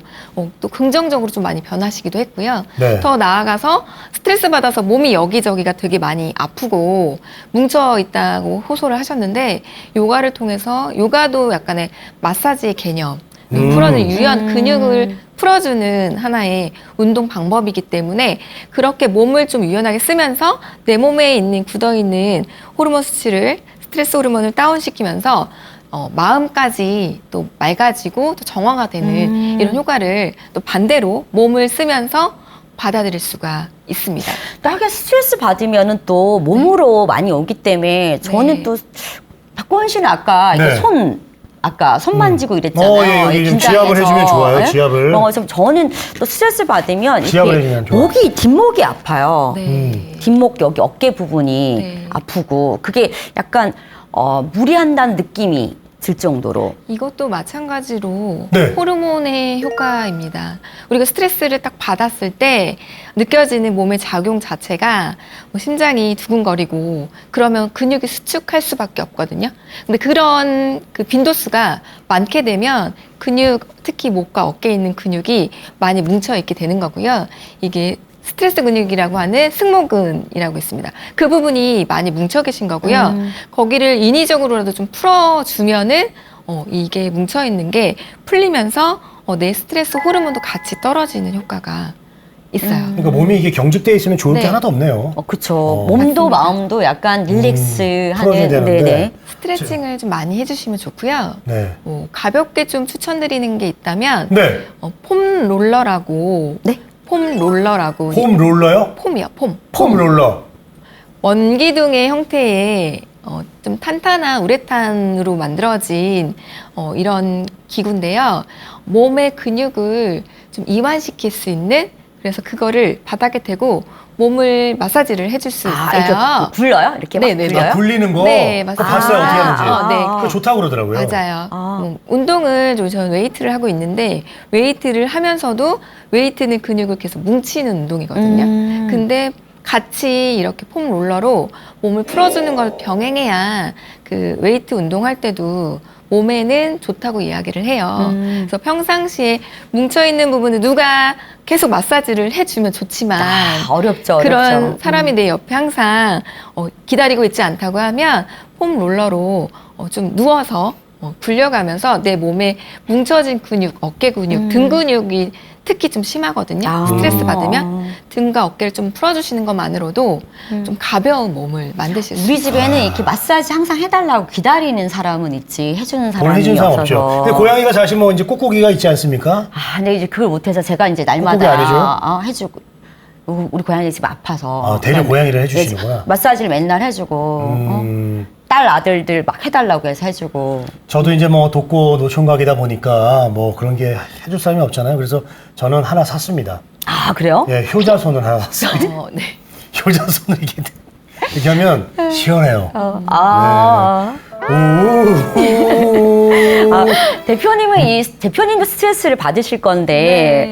또 긍정적으로 좀 많이 변하시기도 했고요. 네. 더 나아가서 스트레스 받아서 몸이 여기저기가 되게 많이 아프고 뭉쳐 있다고 호소를 하셨는데 요가를 통해서 요가도 약간의 마사지의 개념 풀어주는 유연 근육을 풀어주는 하나의 운동 방법이기 때문에 그렇게 몸을 좀 유연하게 쓰면서 내 몸에 있는 굳어있는 호르몬 수치를 스트레스 호르몬을 다운시키면서 마음까지 또 맑아지고 또 정화가 되는 이런 효과를 또 반대로 몸을 쓰면서 받아들일 수가 있습니다. 또 하긴 스트레스 받으면은 또 몸으로 많이 오기 때문에 저는 네. 또 박고은 씨는 아까 네. 이렇게 아까 손 만지고 이랬잖아요. 예, 여기 좀 긴장해서. 지압을 해주면 좋아요, 지압을. 그래서 저는 또 스트레스 받으면 지압을 이렇게 해주면 좋아요. 뒷목이 아파요. 네. 뒷목 여기 어깨 부분이 네. 아프고 그게 약간 무리한다는 느낌이 들 정도로. 이것도 마찬가지로 네. 호르몬의 효과입니다. 우리가 스트레스를 딱 받았을 때 느껴지는 몸의 작용 자체가 뭐 심장이 두근거리고 그러면 근육이 수축할 수밖에 없거든요. 근데 그런 그 빈도수가 많게 되면 근육, 특히 목과 어깨에 있는 근육이 많이 뭉쳐 있게 되는 거고요. 이게 스트레스 근육이라고 하는 승모근이라고 있습니다. 그 부분이 많이 뭉쳐 계신 거고요. 거기를 인위적으로라도 좀 풀어주면은 이게 뭉쳐 있는 게 풀리면서 내 스트레스 호르몬도 같이 떨어지는 효과가 있어요. 그러니까 몸이 이게 경직돼 있으면 좋을 게 네. 하나도 없네요. 그쵸. 몸도 마음도 약간 릴렉스 풀어줘야 하는. 되는데. 네네. 스트레칭을 좀 많이 해주시면 좋고요. 네. 뭐 가볍게 좀 추천드리는 게 있다면 네. 폼 롤러라고. 네? 폼 롤러라고. 폼 롤러요? 폼이요. 폼 롤러. 원기둥의 형태의 좀 탄탄한 우레탄으로 만들어진 이런 기구인데요. 몸의 근육을 좀 이완시킬 수 있는, 그래서 그거를 바닥에 대고 몸을 마사지를 해줄 수 있어요. 이렇게 굴려요? 이렇게 막 네네네. 굴려요? 굴리는 거? 네, 그거 맞습니다. 봤어요, 어떻게 하는지. 네. 그거 좋다고 그러더라고요. 맞아요. 아. 운동을 저는 웨이트를 하고 있는데 웨이트를 하면서도 웨이트는 근육을 계속 뭉치는 운동이거든요. 근데 같이 이렇게 폼 롤러로 몸을 풀어주는 걸 병행해야 그 웨이트 운동할 때도 몸에는 좋다고 이야기를 해요. 그래서 평상시에 뭉쳐있는 부분을 누가 계속 마사지를 해주면 좋지만 어렵죠. 그런 어렵죠. 사람이 내 옆에 항상 기다리고 있지 않다고 하면 폼 롤러로 좀 누워서 굴려가면서 내 몸에 뭉쳐진 근육, 어깨 근육, 등 근육이 특히 좀 심하거든요. 스트레스 받으면 등과 어깨를 좀 풀어주시는 것만으로도 좀 가벼운 몸을 만드실 수 있어요. 우리 집에는 이렇게 마사지 항상 해달라고 기다리는 사람은 있지 해주는 오늘 사람이 해준 사람 없어서. 없죠. 근데 고양이가 사실 뭐 이제 꾹꾹이가 있지 않습니까? 근데 이제 그걸 못해서 제가 이제 꾹꾹이 안 날마다 해줘요? 해주고 우리 고양이 지금 아파서 대려 고양이를 네, 해주시는구나. 마사지를 맨날 해주고 딸 아들들 막 해달라고 해서 해주고. 저도 이제 뭐 독고 노총각이다 보니까 뭐 그런 게 해줄 사람이 없잖아요. 그래서 저는 하나 샀습니다. 그래요? 예, 효자손을 하나 샀습니다. 네. 효자손을 이렇게 하면 시원해요. 대표님은 대표님도 스트레스를 받으실 건데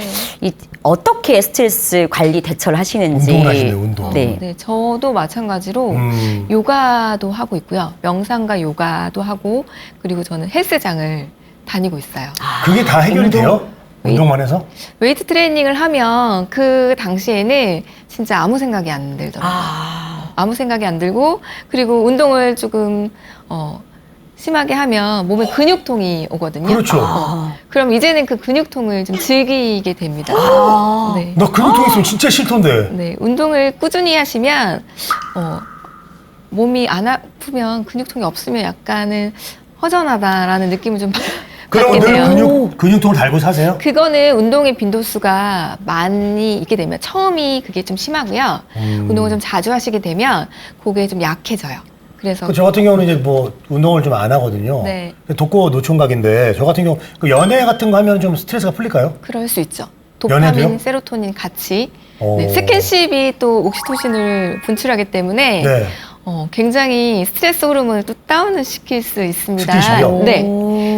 어떻게 스트레스 관리 대처를 하시는지. 운동을 하시네요, 운동. 네. 네, 저도 마찬가지로 요가도 하고 있고요. 명상과 요가도 하고, 그리고 저는 헬스장을 다니고 있어요. 그게 다 해결이 돼요? 운동만 해서? 웨이트 트레이닝을 하면 그 당시에는 진짜 아무 생각이 안 들더라고요. 아무 생각이 안 들고, 그리고 운동을 조금 심하게 하면 몸에 근육통이 오거든요. 그렇죠. 그럼 이제는 그 근육통을 좀 즐기게 됩니다. 네. 나 근육통 있으면 진짜 싫던데. 네, 운동을 꾸준히 하시면 몸이 안 아프면, 근육통이 없으면 약간은 허전하다라는 느낌을 좀 그럼 받게 늘 돼요. 근육통을 달고 사세요? 그거는 운동의 빈도수가 많이 있게 되면, 처음이 그게 좀 심하고요. 운동을 좀 자주 하시게 되면 그게 좀 약해져요. 그래서 저 같은 경우는 이제 뭐 운동을 좀 안 하거든요. 네. 독고 노총각인데 저 같은 경우 그 연애 같은 거 하면 좀 스트레스가 풀릴까요? 그럴 수 있죠. 연애도요? 도파민, 세로토닌 같이. 오. 네, 스킨십이 또 옥시토신을 분출하기 때문에 네. 굉장히 스트레스 호르몬을 또 다운을 시킬 수 있습니다. 스킨십이요? 네.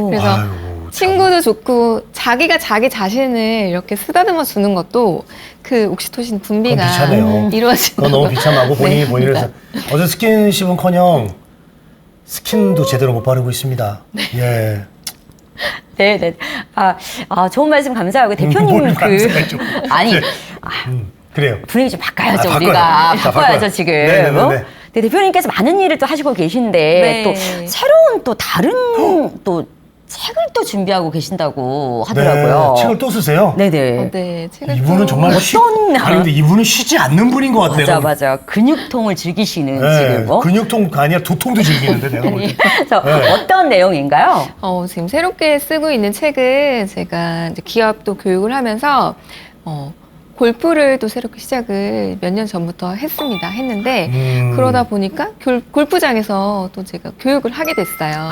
그래서 아유, 친구도 좋고 자기가 자기 자신을 이렇게 쓰다듬어 주는 것도 그 옥시토신 분비가 그건 비참해요. 이루어진다고. 그건 너무 비참하고 본인이 네, 본인을 합니다. 어제 스킨십은커녕 스킨도 제대로 못 바르고 있습니다. 예. 네. 좋은 말씀 감사하고 대표님 뭘 감사해줘. 아니 네. 그래요. 분위기 좀 바꿔야죠. 바꿔요. 우리가 자, 바꿔야죠 바꿔요. 지금. 네네네네. 근데 대표님께서 많은 일을 또 하시고 계신데 네. 또 새로운 또 다른 또 책을 또 준비하고 계신다고 하더라고요. 네, 책을 또 쓰세요? 네네. 네, 책을 이분은 또- 정말 아니 근데 이분은 쉬지 않는 분인 것 같아요. 맞아. 근육통을 즐기시는 네, 지금 뭐. 근육통 아니라 두통도 즐기는데 내가 볼 때. 그래서 네. 어떤 내용인가요? 지금 새롭게 쓰고 있는 책은 제가 이제 기업도 교육을 하면서 골프를 또 새롭게 시작을 몇 년 전부터 했는데 그러다 보니까 골프장에서 또 제가 교육을 하게 됐어요.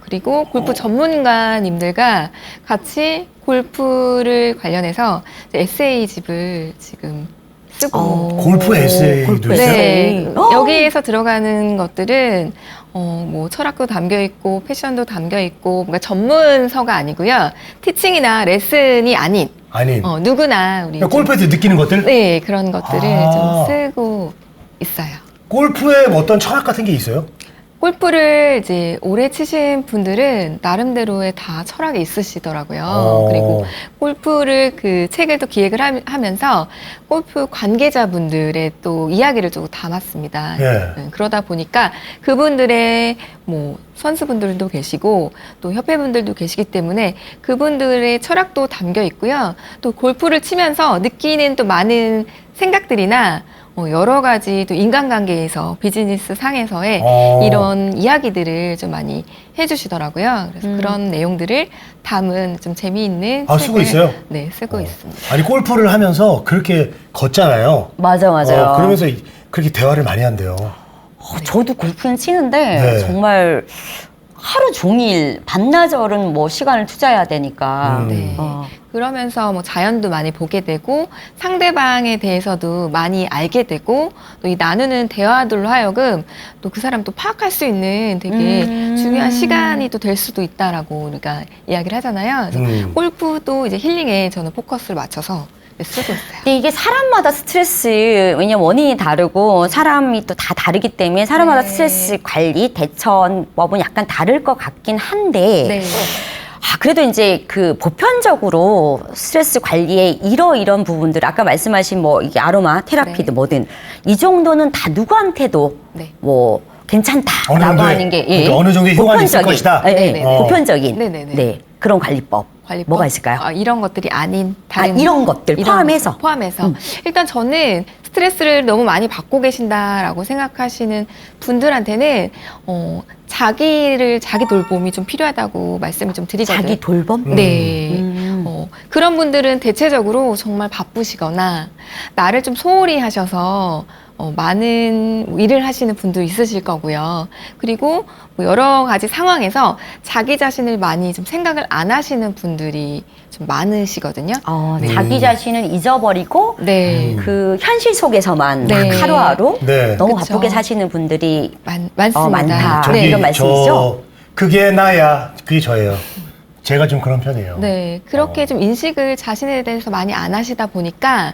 그리고 골프 전문가님들과 같이 골프를 관련해서 에세이집을 지금 쓰고 골프 에세이도 있어요? 네, 여기에서 들어가는 것들은 뭐 철학도 담겨 있고 패션도 담겨 있고 뭔가 전문서가 아니고요. 티칭이나 레슨이 아닌 누구나 우리 골프에서 느끼는 것들? 네, 그런 것들을 좀 쓰고 있어요. 골프에 뭐 어떤 철학 같은 게 있어요? 골프를 이제 오래 치신 분들은 나름대로의 다 철학이 있으시더라고요. 그리고 골프를 그 책을 또 기획을 하면서 골프 관계자분들의 또 이야기를 좀 담았습니다. 그러다 보니까 그분들의 뭐 선수분들도 계시고 또 협회분들도 계시기 때문에 그분들의 철학도 담겨 있고요. 또 골프를 치면서 느끼는 또 많은 생각들이나 여러 가지 또 인간관계에서 비즈니스 상에서의 이런 이야기들을 좀 많이 해주시더라고요. 그래서 그런 내용들을 담은 좀 재미있는 책을 쓰고 있어요? 네, 쓰고 있습니다. 아니 골프를 하면서 그렇게 걷잖아요. 맞아요. 그러면서 그렇게 대화를 많이 한대요. 저도 골프는 치는데 네. 정말 하루 종일 반나절은 뭐 시간을 투자해야 되니까. 네. 그러면서 뭐 자연도 많이 보게 되고 상대방에 대해서도 많이 알게 되고 또 이 나누는 대화들로 하여금 또 그 사람 또 파악할 수 있는 되게 중요한 시간이 또 될 수도 있다라고 우리가 이야기를 하잖아요. 그래서 골프도 이제 힐링에 저는 포커스를 맞춰서 쓰고 있어요. 근데 이게 사람마다 스트레스, 왜냐면 원인이 다르고 사람이 또 다 다르기 때문에 사람마다 스트레스 관리, 대처법은 약간 다를 것 같긴 한데 그래도 이제 그 보편적으로 스트레스 관리에 이런 부분들, 아까 말씀하신 뭐 이게 아로마 테라피든 뭐든 이 정도는 다 누구한테도 뭐 괜찮다라고 하는 게 그러니까 어느 정도의 효과가 있을 것이다. 보편적인 그런 관리법. 뭐가 있을까요? 이런 것들이 아닌 다른 이런 것들 포함해서 일단 저는 스트레스를 너무 많이 받고 계신다라고 생각하시는 분들한테는 자기 돌봄이 좀 필요하다고 말씀을 좀 드리거든요. 자기 돌봄? 네. 그런 분들은 대체적으로 정말 바쁘시거나 나를 좀 소홀히 하셔서 많은 일을 하시는 분도 있으실 거고요. 그리고 뭐 여러 가지 상황에서 자기 자신을 많이 좀 생각을 안 하시는 분들이 좀 많으시거든요. 자기 자신을 잊어버리고 그 현실 속에서만 막 하루하루 너무 바쁘게 사시는 분들이 많습니다. 많다. 이런 말씀이시죠? 그게 나야, 그게 저예요. 제가 좀 그런 편이에요. 네, 그렇게 좀 인식을 자신에 대해서 많이 안 하시다 보니까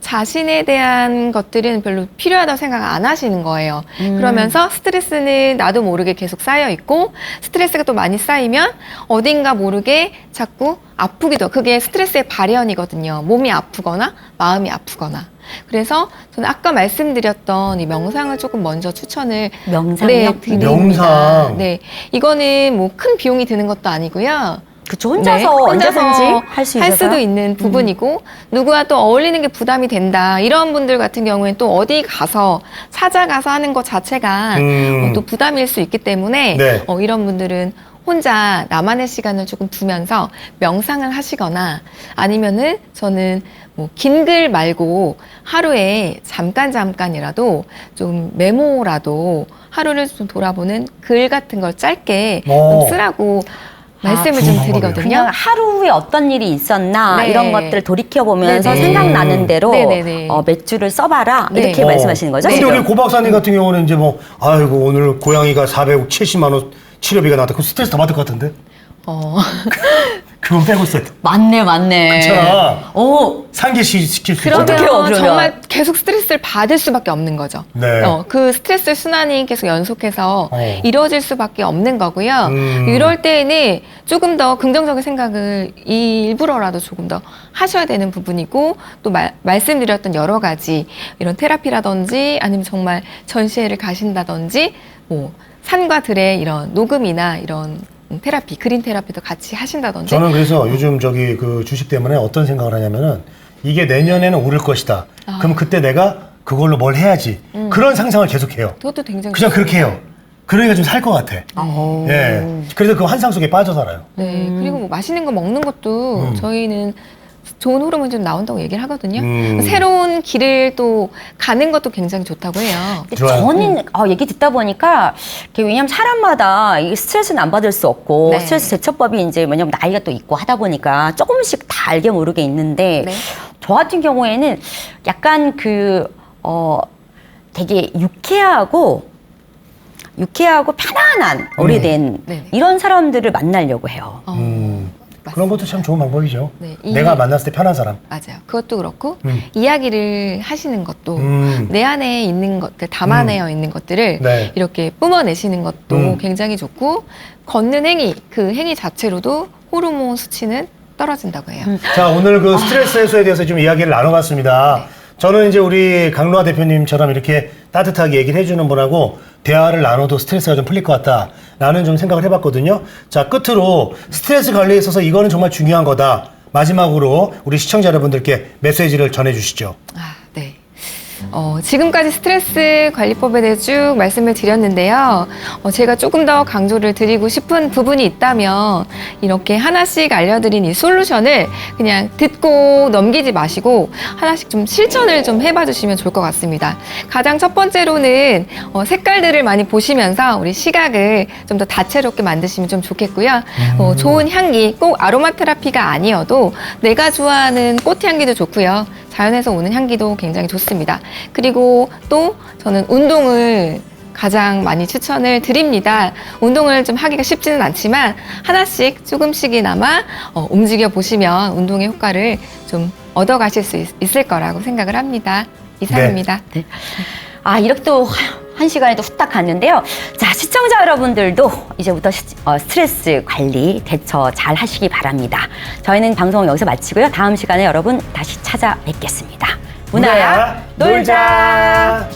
자신에 대한 것들은 별로 필요하다고 생각 안 하시는 거예요. 그러면서 스트레스는 나도 모르게 계속 쌓여 있고 스트레스가 또 많이 쌓이면 어딘가 모르게 자꾸 아프기도, 그게 스트레스의 발현이거든요. 몸이 아프거나 마음이 아프거나. 그래서 저는 아까 말씀드렸던 이 명상을 조금 먼저 추천을 명상이요? 드립니다. 명상. 네, 이거는 뭐 큰 비용이 드는 것도 아니고요. 그쵸, 혼자서 언제든지 할 수 있어서 수도 있는 부분이고 누구와 또 어울리는 게 부담이 된다 이런 분들 같은 경우에는 또 어디 가서 찾아가서 하는 것 자체가 또 부담일 수 있기 때문에 이런 분들은 혼자 나만의 시간을 조금 두면서 명상을 하시거나 아니면은 저는 뭐 긴 글 말고 하루에 잠깐이라도 좀 메모라도 하루를 좀 돌아보는 글 같은 걸 짧게 좀 쓰라고 말씀을 좀 드리거든요. 그냥 하루에 어떤 일이 있었나 이런 것들을 돌이켜보면서 네네. 생각나는 대로 네네네. 몇 줄을 써봐라 이렇게 말씀하시는 거죠? 근데 우리 고 박사님 같은 경우는 이제 뭐 아이고 오늘 고양이가 470만 원 치료비가 나왔다. 그 스트레스 더 받을 것 같은데? 그건 빼고 써야 돼. 맞네. 그렇잖아. 상기시킬 수 있잖아. 그러면 정말 계속 스트레스를 받을 수밖에 없는 거죠. 그 스트레스 순환이 계속 연속해서 이루어질 수밖에 없는 거고요. 이럴 때에는 조금 더 긍정적인 생각을 일부러라도 조금 더 하셔야 되는 부분이고 또 말씀드렸던 여러 가지 이런 테라피라든지 아니면 정말 전시회를 가신다든지 뭐 산과 들의 이런 녹음이나 이런 테라피, 그린 테라피도 같이 하신다든지. 저는 그래서 요즘 저기 그 주식 때문에 어떤 생각을 하냐면은 이게 내년에는 오를 것이다. 그럼 그때 내가 그걸로 뭘 해야지. 그런 상상을 계속 해요. 그것도 굉장히 그냥 그렇게 해요. 그러니까 좀 살 것 같아. 그래서 그 환상 속에 빠져 살아요. 그리고 뭐 맛있는 거 먹는 것도 저희는 좋은 호르몬이 좀 나온다고 얘기를 하거든요. 음. 새로운 길을 또 가는 것도 굉장히 좋다고 해요. 좋아요. 저는 얘기 듣다 보니까 왜냐면 사람마다 이 스트레스는 안 받을 수 없고 네. 스트레스 대처법이 이제 왜냐면 나이가 또 있고 하다 보니까 조금씩 다 알게 모르게 있는데 네. 저 같은 경우에는 약간 되게 유쾌하고 편안한 오래된 네. 이런 사람들을 만나려고 해요. 그런 것도 참 좋은 방법이죠. 네, 내가 만났을 때 편한 사람. 맞아요. 그것도 그렇고 음. 이야기를 하시는 것도 음. 내 안에 있는 것들, 담아내어 있는 것들을 네. 이렇게 뿜어내시는 것도 굉장히 좋고 걷는 행위, 그 행위 자체로도 호르몬 수치는 떨어진다고 해요. 자, 오늘 그 스트레스 해소에 대해서 좀 이야기를 나눠봤습니다. 저는 이제 우리 강로아 대표님처럼 이렇게 따뜻하게 얘기를 해주는 분하고 대화를 나눠도 스트레스가 좀 풀릴 것 같다라는 좀 생각을 해봤거든요. 자, 끝으로 스트레스 관리에 있어서 이거는 정말 중요한 거다. 마지막으로 우리 시청자 여러분들께 메시지를 전해주시죠. 네. 지금까지 스트레스 관리법에 대해 쭉 말씀을 드렸는데요. 제가 조금 더 강조를 드리고 싶은 부분이 있다면 이렇게 하나씩 알려드린 이 솔루션을 그냥 듣고 넘기지 마시고 하나씩 좀 실천을 좀 해봐 주시면 좋을 것 같습니다. 가장 첫 번째로는 색깔들을 많이 보시면서 우리 시각을 좀 더 다채롭게 만드시면 좀 좋겠고요. 좋은 향기, 꼭 아로마 테라피가 아니어도 내가 좋아하는 꽃향기도 좋고요. 자연에서 오는 향기도 굉장히 좋습니다. 그리고 또 저는 운동을 가장 많이 추천을 드립니다. 운동을 좀 하기가 쉽지는 않지만 하나씩 조금씩이나마 움직여 보시면 운동의 효과를 좀 얻어가실 수 있을 거라고 생각을 합니다. 이상입니다. 네. 이렇게 또 한 시간이 또 후딱 갔는데요. 자, 시청자 여러분들도 이제부터 스트레스 관리 대처 잘 하시기 바랍니다. 저희는 방송 여기서 마치고요. 다음 시간에 여러분 다시 찾아뵙겠습니다. 문화야 놀자.